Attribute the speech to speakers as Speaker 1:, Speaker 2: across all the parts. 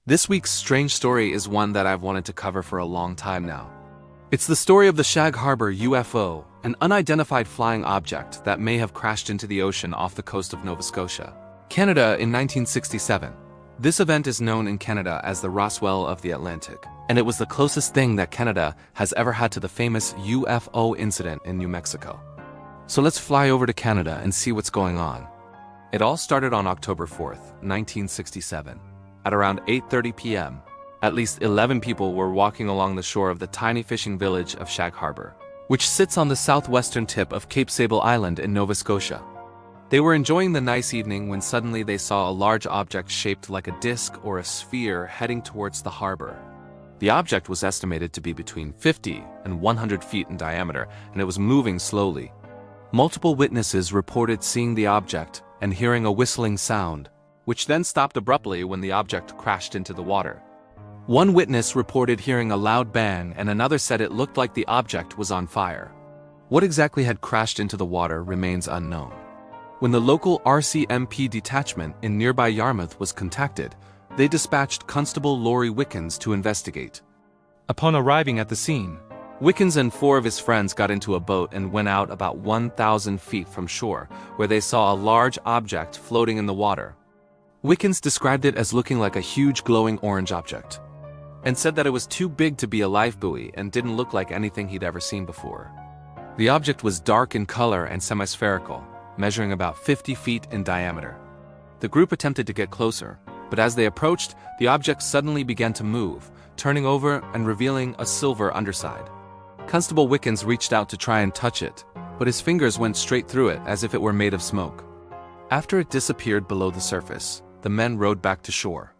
Speaker 1: This week's strange story is one that I've wanted to cover for a long time now. It's the story of the Shag Harbour UFO, an unidentified flying object that may have crashed into the ocean off the coast of Nova Scotia, Canada in 1967. This event is known in Canada as the Roswell of the Atlantic, and it was the closest thing that Canada has ever had to the famous UFO incident in New Mexico. So let's fly over to Canada and see what's going on. It all started on October 4th, 1967. At around 8:30 p.m., at least 11 people were walking along the shore of the tiny fishing village of Shag Harbour, which sits on the southwestern tip of Cape Sable Island in Nova Scotia. They were enjoying the nice evening when suddenly they saw a large object shaped like a disc or a sphere heading towards the harbor. The object was estimated to be between 50 and 100 feet in diameter, and it was moving slowly. Multiple witnesses reported seeing the object and hearing a whistling sound, which then stopped abruptly when the object crashed into the water. One witness reported hearing a loud bang, and another said it looked like the object was on fire. What exactly had crashed into the water remains unknown. When the local RCMP detachment in nearby Yarmouth was contacted, they dispatched Constable Laurie Wickens to investigate. Upon arriving at the scene, Wickens and 4 of his friends got into a boat and went out about 1,000 feet from shore, where they saw a large object floating in the water. Wickens described it as looking like a huge glowing orange object, and said that it was too big to be a lifebuoy and didn't look like anything he'd ever seen before. The object was dark in color and semi-spherical, measuring about 50 feet in diameter. The group attempted to get closer, but as they approached, the object suddenly began to move, turning over and revealing a silver underside. Constable Wickens reached out to try and touch it, but his fingers went straight through it as if it were made of smoke. After it disappeared below the surface, the men rowed back to shore.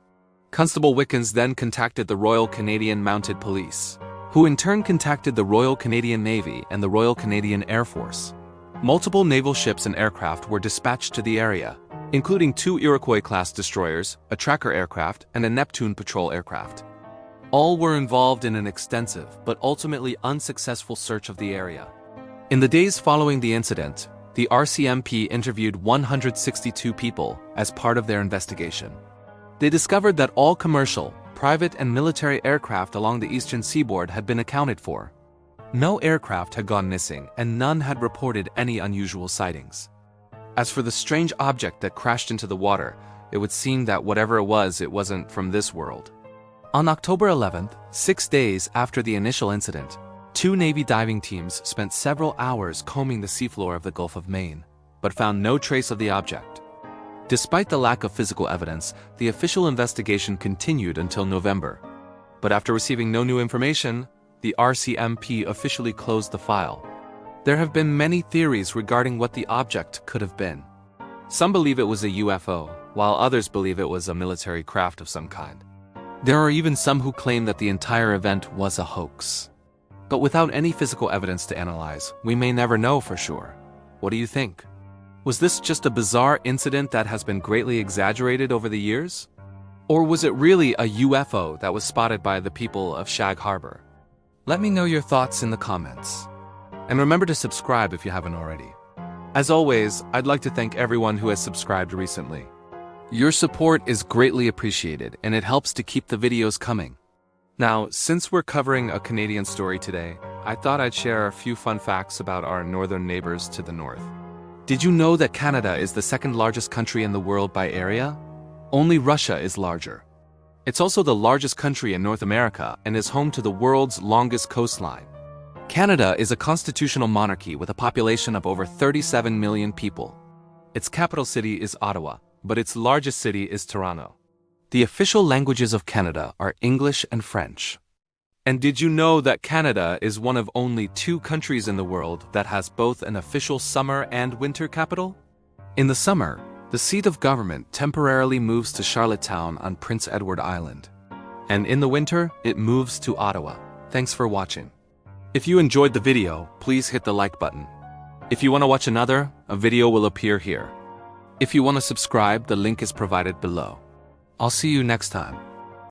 Speaker 1: Constable Wickens then contacted the Royal Canadian Mounted Police, who in turn contacted the Royal Canadian Navy and the Royal Canadian Air Force. Multiple naval ships and aircraft were dispatched to the area, including 2 Iroquois-class destroyers, a tracker aircraft, and a Neptune patrol aircraft. All were involved in an extensive but ultimately unsuccessful search of the area. In the days following the incident, the RCMP interviewed 162 people as part of their investigation. They discovered that all commercial, private, and military aircraft along the eastern seaboard had been accounted for. No aircraft had gone missing, and none had reported any unusual sightings. As for the strange object that crashed into the water, it would seem that whatever it wasn't from this world. On October 11th, 6 days after the initial incident, 2 Navy diving teams spent several hours combing the seafloor of the Gulf of Maine, but found no trace of the object. Despite the lack of physical evidence, the official investigation continued until November. But after receiving no new information, the RCMP officially closed the file. There have been many theories regarding what the object could have been. Some believe it was a UFO, while others believe it was a military craft of some kind. There are even some who claim that the entire event was a hoax. But without any physical evidence to analyze, we may never know for sure. What do you think? Was this just a bizarre incident that has been greatly exaggerated over the years? Or was it really a UFO that was spotted by the people of Shag Harbour? Let me know your thoughts in the comments. And remember to subscribe if you haven't already. As always, I'd like to thank everyone who has subscribed recently. Your support is greatly appreciated, and it helps to keep the videos coming. Now, since we're covering a Canadian story today, I thought I'd share a few fun facts about our northern neighbors to the north. Did you know that Canada is the second largest country in the world by area? Only Russia is larger. It's also the largest country in North America and is home to the world's longest coastline. Canada is a constitutional monarchy with a population of over 37 million people. Its capital city is Ottawa, but its largest city is Toronto. The official languages of Canada are English and French. And did you know that Canada is one of only 2 countries in the world that has both an official summer and winter capital? In the summer, the seat of government temporarily moves to Charlottetown on Prince Edward Island. And in the winter, it moves to Ottawa. Thanks for watching. If you enjoyed the video, please hit the like button. If you want to watch another, a video will appear here. If you want to subscribe, the link is provided below. I'll see you next time.